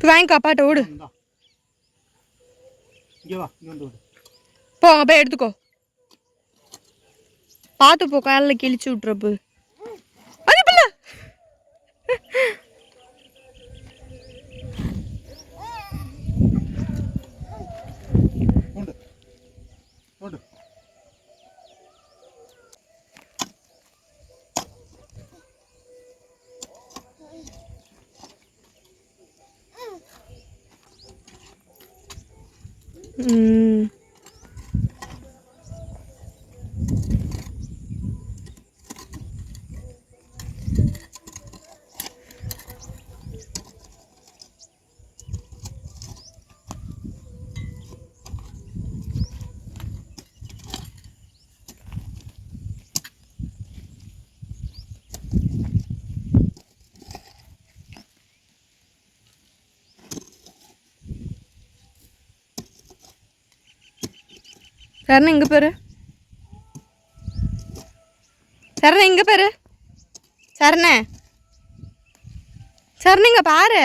வாங்கிக்கோ அப்பாட்ட ஓடு. போ அங்கே போய் எடுத்துக்கோ. பார்த்து போ, காலில் கிழிச்சு விட்றப்பு. அது பிள்ளை சரண இங்கே பாரு. சரண இங்கே பாரு. சரண சரண இங்கே பாரு.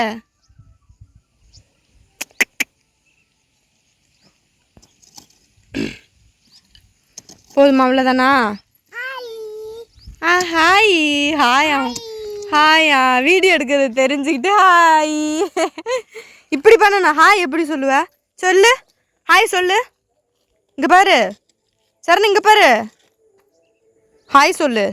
போதுமா? அவ்வளோதானா? ஹாய் ஹாயா ஹாயா. வீடியோ எடுக்கிறது தெரிஞ்சுக்கிட்டு ஹாய். இப்படி பண்ணணும். ஹாய் எப்படி சொல்லுவ? சொல்லு, ஹாய் சொல்லு. இங்கே பாரு சரண், இங்கே பாரு, ஹாய் சொல்லு.